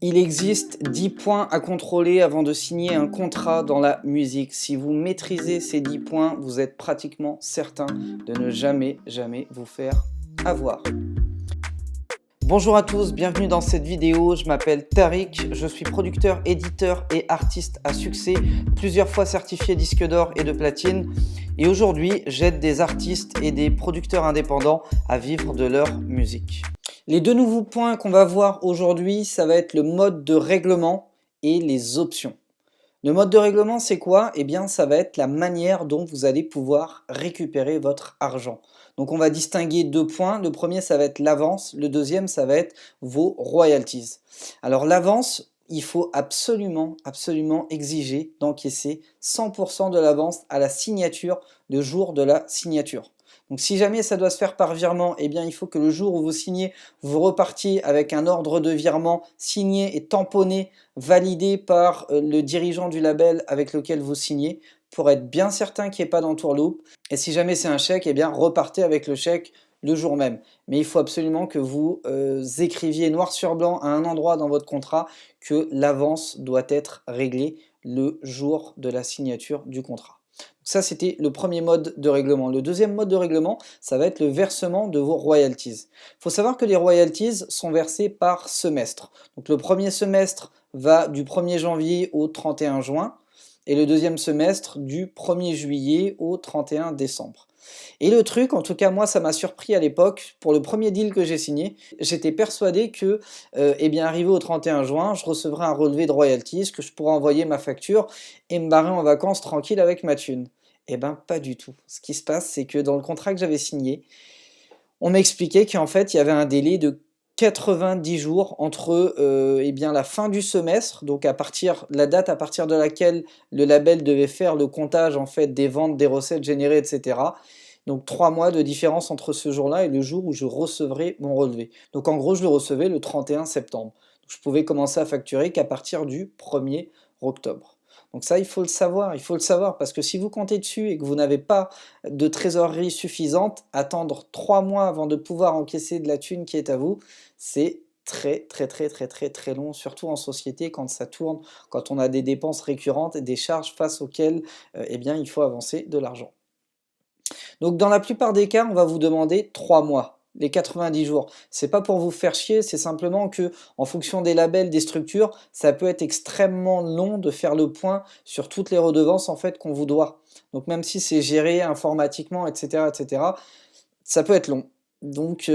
Il existe 10 points à contrôler avant de signer un contrat dans la musique. Si vous maîtrisez ces 10 points, vous êtes pratiquement certain de ne jamais vous faire avoir. Bonjour à tous, bienvenue dans cette vidéo. Je m'appelle Tariq, je suis producteur, éditeur et artiste à succès, plusieurs fois certifié disque d'or et de platine. Et aujourd'hui, j'aide des artistes et des producteurs indépendants à vivre de leur musique. Les deux nouveaux points qu'on va voir aujourd'hui, ça va être le mode de règlement et les options. Le mode de règlement, c'est quoi? Eh bien, ça va être la manière dont vous allez pouvoir récupérer votre argent. Donc, on va distinguer deux points. Le premier, ça va être l'avance. Le deuxième, ça va être vos royalties. Alors, l'avance, il faut absolument exiger d'encaisser 100% de l'avance à la signature, le jour de la signature. Donc si jamais ça doit se faire par virement, eh bien il faut que le jour où vous signez, vous repartiez avec un ordre de virement signé et tamponné, validé par le dirigeant du label avec lequel vous signez, pour être bien certain qu'il n'y ait pas d'entourloupe. Et si jamais c'est un chèque, eh bien repartez avec le chèque le jour même. Mais il faut absolument que vous écriviez noir sur blanc à un endroit dans votre contrat que l'avance doit être réglée le jour de la signature du contrat. Ça, c'était le premier mode de règlement. Le deuxième mode de règlement, ça va être le versement de vos royalties. Il faut savoir que les royalties sont versées par semestre. Donc le premier semestre va du 1er janvier au 31 juin et le deuxième semestre du 1er juillet au 31 décembre. Et le truc, en tout cas moi ça m'a surpris à l'époque, pour le premier deal que j'ai signé, j'étais persuadé que, eh bien arrivé au 31 juin, je recevrais un relevé de royalties, que je pourrais envoyer ma facture et me barrer en vacances tranquille avec ma thune. Eh ben pas du tout. Ce qui se passe, c'est que dans le contrat que j'avais signé, on m'expliquait qu'en fait il y avait un délai de 90 jours entre eh bien, la fin du semestre, donc la date à partir de laquelle le label devait faire le comptage en fait, des ventes, des recettes générées, etc. Donc 3 mois de différence entre ce jour-là et le jour où je recevrai mon relevé. Donc en gros, je le recevais le 31 septembre. Donc, je pouvais commencer à facturer qu'à partir du 1er octobre. Donc ça, il faut le savoir, parce que si vous comptez dessus et que vous n'avez pas de trésorerie suffisante, attendre 3 mois avant de pouvoir encaisser de la thune qui est à vous, c'est très long, surtout en société quand ça tourne, quand on a des dépenses récurrentes et des charges face auxquelles eh bien, il faut avancer de l'argent. Donc dans la plupart des cas, on va vous demander 3 mois, les 90 jours. C'est pas pour vous faire chier, c'est simplement que en fonction des labels, des structures, ça peut être extrêmement long de faire le point sur toutes les redevances en fait qu'on vous doit. Donc même si c'est géré informatiquement, etc., ça peut être long. Donc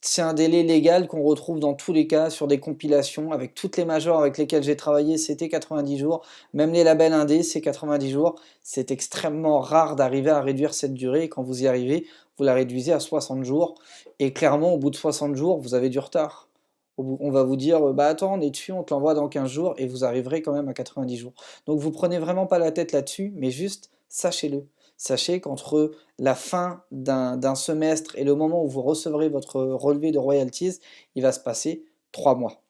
c'est un délai légal qu'on retrouve dans tous les cas sur des compilations avec toutes les majors avec lesquelles j'ai travaillé, c'était 90 jours. Même les labels indés, c'est 90 jours. C'est extrêmement rare d'arriver à réduire cette durée. Et quand vous y arrivez, vous la réduisez à 60 jours. Et clairement, au bout de 60 jours, vous avez du retard. On va vous dire, bah attends, on est dessus, on te l'envoie dans 15 jours et vous arriverez quand même à 90 jours. Donc vous prenez vraiment pas la tête là-dessus, mais juste sachez-le. Sachez qu'entre la fin d'un semestre et le moment où vous recevrez votre relevé de royalties, il va se passer 3 mois.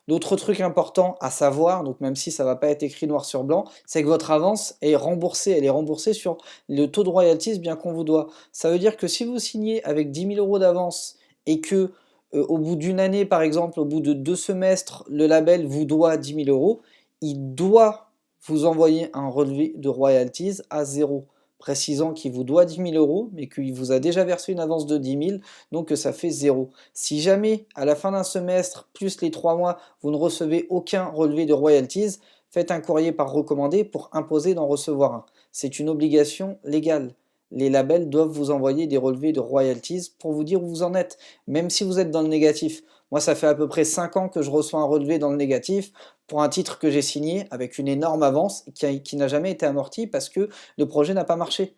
D'autres trucs importants à savoir, donc même si ça ne va pas être écrit noir sur blanc, c'est que votre avance est remboursée. Elle est remboursée sur le taux de royalties bien qu'on vous doit. Ça veut dire que si vous signez avec 10 000 € d'avance et que au bout d'une année, par exemple, au bout de 2 semestres, le label vous doit 10 000 €, il doit vous envoyer un relevé de royalties à 0, précisant qu'il vous doit 10 000 €, mais qu'il vous a déjà versé une avance de 10 000, donc que ça fait 0. Si jamais, à la fin d'un semestre, plus les 3 mois, vous ne recevez aucun relevé de royalties, faites un courrier par recommandé pour imposer d'en recevoir un. C'est une obligation légale. Les labels doivent vous envoyer des relevés de royalties pour vous dire où vous en êtes, même si vous êtes dans le négatif. Moi, ça fait à peu près 5 ans que je reçois un relevé dans le négatif pour un titre que j'ai signé avec une énorme avance qui n'a jamais été amortie parce que le projet n'a pas marché.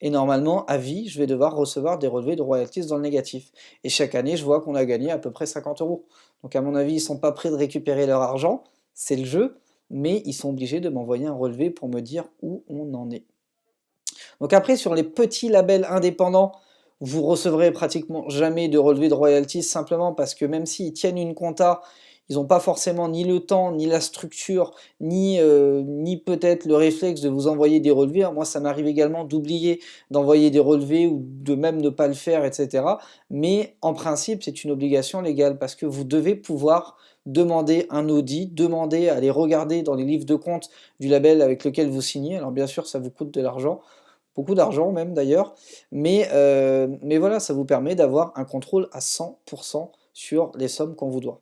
Et normalement, à vie, je vais devoir recevoir des relevés de royalties dans le négatif. Et chaque année, je vois qu'on a gagné à peu près 50 €. Donc à mon avis, ils ne sont pas prêts de récupérer leur argent, c'est le jeu, mais ils sont obligés de m'envoyer un relevé pour me dire où on en est. Donc après, sur les petits labels indépendants, vous recevrez pratiquement jamais de relevé de royalties, simplement parce que même s'ils tiennent une compta, ils n'ont pas forcément ni le temps, ni la structure, ni peut-être le réflexe de vous envoyer des relevés. Moi, ça m'arrive également d'oublier d'envoyer des relevés ou de même ne pas le faire, etc. Mais en principe, c'est une obligation légale parce que vous devez pouvoir demander un audit, demander à aller regarder dans les livres de compte du label avec lequel vous signez. Alors bien sûr, ça vous coûte de l'argent, beaucoup d'argent même d'ailleurs, mais voilà, ça vous permet d'avoir un contrôle à 100% sur les sommes qu'on vous doit.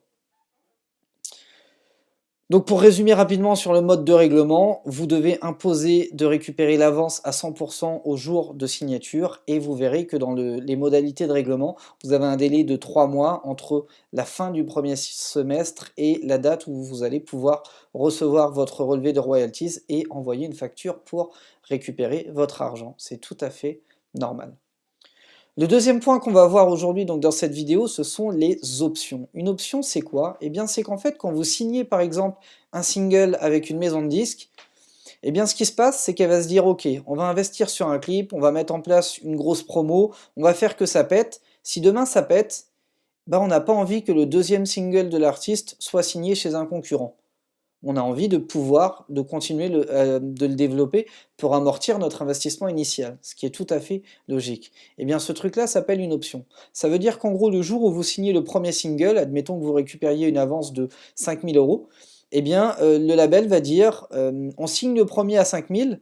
Donc pour résumer rapidement sur le mode de règlement, vous devez imposer de récupérer l'avance à 100% au jour de signature et vous verrez que dans les modalités de règlement, vous avez un délai de 3 mois entre la fin du premier semestre et la date où vous allez pouvoir recevoir votre relevé de royalties et envoyer une facture pour récupérer votre argent. C'est tout à fait normal. Le deuxième point qu'on va voir aujourd'hui donc dans cette vidéo, ce sont les options. Une option, c'est quoi? Eh bien, c'est qu'en fait, quand vous signez par exemple un single avec une maison de disques, eh bien, ce qui se passe, c'est qu'elle va se dire, ok, on va investir sur un clip, on va mettre en place une grosse promo, on va faire que ça pète. Si demain ça pète, ben, on n'a pas envie que le deuxième single de l'artiste soit signé chez un concurrent. On a envie de pouvoir, de continuer de le développer pour amortir notre investissement initial, ce qui est tout à fait logique. Et bien ce truc-là s'appelle une option. Ça veut dire qu'en gros, le jour où vous signez le premier single, admettons que vous récupériez une avance de 5 000 €, eh bien le label va dire, on signe le premier à 5 000,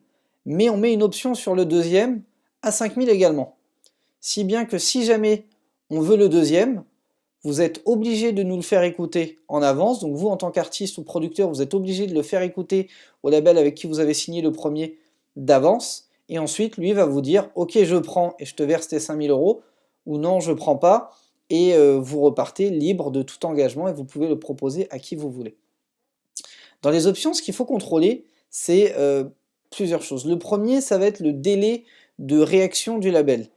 mais on met une option sur le deuxième à 5 000 également. Si bien que si jamais on veut le deuxième, vous êtes obligé de nous le faire écouter en avance, donc vous en tant qu'artiste ou producteur, vous êtes obligé de le faire écouter au label avec qui vous avez signé le premier d'avance, et ensuite lui va vous dire ok je prends et je te verse tes 5 000 €, ou non je prends pas, et vous repartez libre de tout engagement et vous pouvez le proposer à qui vous voulez. Dans les options, ce qu'il faut contrôler, c'est plusieurs choses. Le premier, ça va être le délai de réaction du label.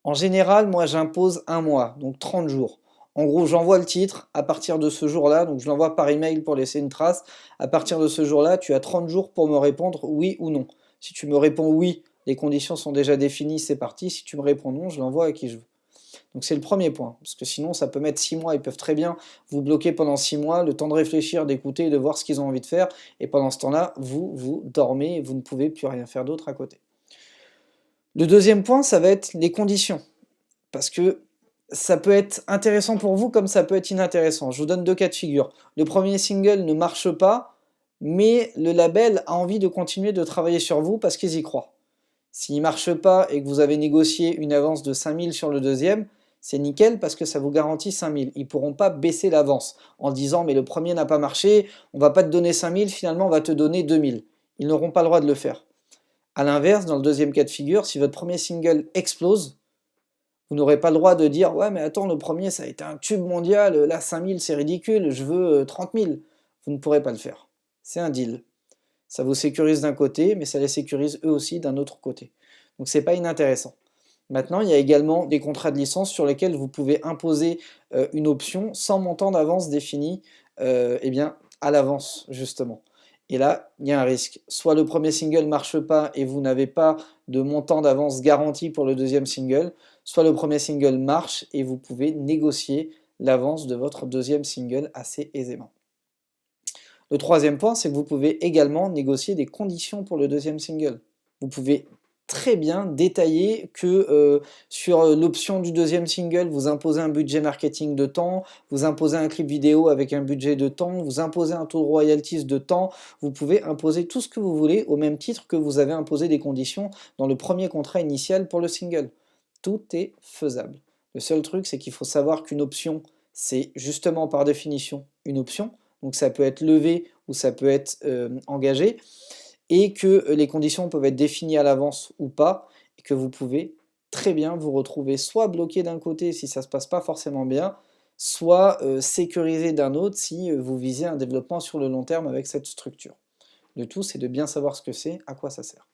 En général, moi j'impose 1 mois, donc 30 jours. En gros, j'envoie le titre à partir de ce jour-là, donc je l'envoie par email pour laisser une trace. À partir de ce jour-là, tu as 30 jours pour me répondre oui ou non. Si tu me réponds oui, les conditions sont déjà définies, c'est parti. Si tu me réponds non, je l'envoie à qui je veux. Donc c'est le premier point, parce que sinon ça peut mettre 6 mois, ils peuvent très bien vous bloquer pendant 6 mois, le temps de réfléchir, d'écouter et de voir ce qu'ils ont envie de faire, et pendant ce temps-là, vous dormez et vous ne pouvez plus rien faire d'autre à côté. Le deuxième point, ça va être les conditions, parce que ça peut être intéressant pour vous comme ça peut être inintéressant. Je vous donne 2 cas de figure. Le premier single ne marche pas, mais le label a envie de continuer de travailler sur vous parce qu'ils y croient. S'il ne marche pas et que vous avez négocié une avance de 5 000 sur le deuxième, c'est nickel parce que ça vous garantit 5 000. Ils ne pourront pas baisser l'avance en disant mais le premier n'a pas marché, on ne va pas te donner 5 000, finalement on va te donner 2 000. Ils n'auront pas le droit de le faire. A l'inverse, dans le deuxième cas de figure, si votre premier single explose, vous n'aurez pas le droit de dire « Ouais, mais attends, le premier, ça a été un tube mondial, là, 5 000, c'est ridicule, je veux 30 000. » Vous ne pourrez pas le faire. C'est un deal. Ça vous sécurise d'un côté, mais ça les sécurise eux aussi d'un autre côté. Donc c'est pas inintéressant. Maintenant, il y a également des contrats de licence sur lesquels vous pouvez imposer une option sans montant d'avance défini eh bien, à l'avance, justement. Et là, il y a un risque. Soit le premier single ne marche pas et vous n'avez pas de montant d'avance garanti pour le deuxième single, soit le premier single marche et vous pouvez négocier l'avance de votre deuxième single assez aisément. Le troisième point, c'est que vous pouvez également négocier des conditions pour le deuxième single. Vous pouvez très bien détailler que sur l'option du deuxième single, vous imposez un budget marketing de temps, vous imposez un clip vidéo avec un budget de temps, vous imposez un taux de royalties de temps, vous pouvez imposer tout ce que vous voulez au même titre que vous avez imposé des conditions dans le premier contrat initial pour le single. Tout est faisable. Le seul truc, c'est qu'il faut savoir qu'une option, c'est justement par définition une option, donc ça peut être levé ou ça peut être engagé, et que les conditions peuvent être définies à l'avance ou pas, et que vous pouvez très bien vous retrouver soit bloqué d'un côté si ça ne se passe pas forcément bien, soit sécurisé d'un autre si vous visez un développement sur le long terme avec cette structure. Le tout, c'est de bien savoir ce que c'est, à quoi ça sert.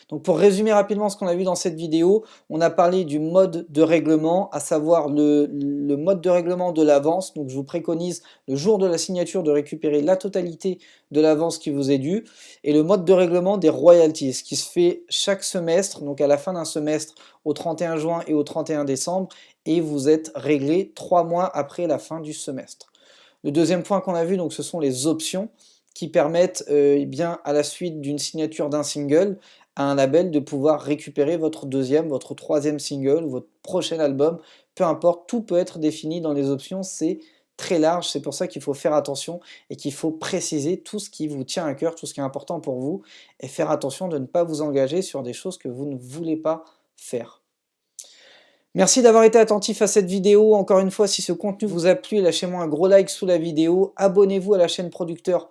Donc pour résumer rapidement ce qu'on a vu dans cette vidéo, on a parlé du mode de règlement, à savoir le mode de règlement de l'avance. Donc je vous préconise le jour de la signature de récupérer la totalité de l'avance qui vous est due, et le mode de règlement des royalties qui se fait chaque semestre, donc à la fin d'un semestre au 31 juin et au 31 décembre, et vous êtes réglé 3 mois après la fin du semestre. Le deuxième point qu'on a vu, donc, ce sont les options qui permettent eh bien, à la suite d'une signature d'un single, à un label de pouvoir récupérer votre deuxième, votre troisième single, votre prochain album, peu importe, tout peut être défini dans les options, c'est très large, c'est pour ça qu'il faut faire attention et qu'il faut préciser tout ce qui vous tient à cœur, tout ce qui est important pour vous, et faire attention de ne pas vous engager sur des choses que vous ne voulez pas faire. Merci d'avoir été attentif à cette vidéo. Encore une fois, si ce contenu vous a plu, lâchez-moi un gros like sous la vidéo. Abonnez-vous à la chaîne Producteur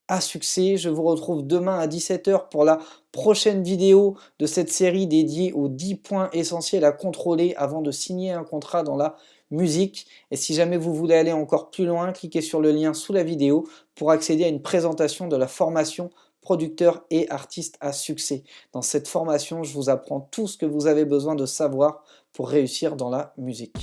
à Succès. Je vous retrouve demain à 17 h pour la prochaine vidéo de cette série dédiée aux 10 points essentiels à contrôler avant de signer un contrat dans la musique. Et si jamais vous voulez aller encore plus loin, cliquez sur le lien sous la vidéo pour accéder à une présentation de la formation producteur et artiste à succès. Dans cette formation, je vous apprends tout ce que vous avez besoin de savoir pour réussir dans la musique.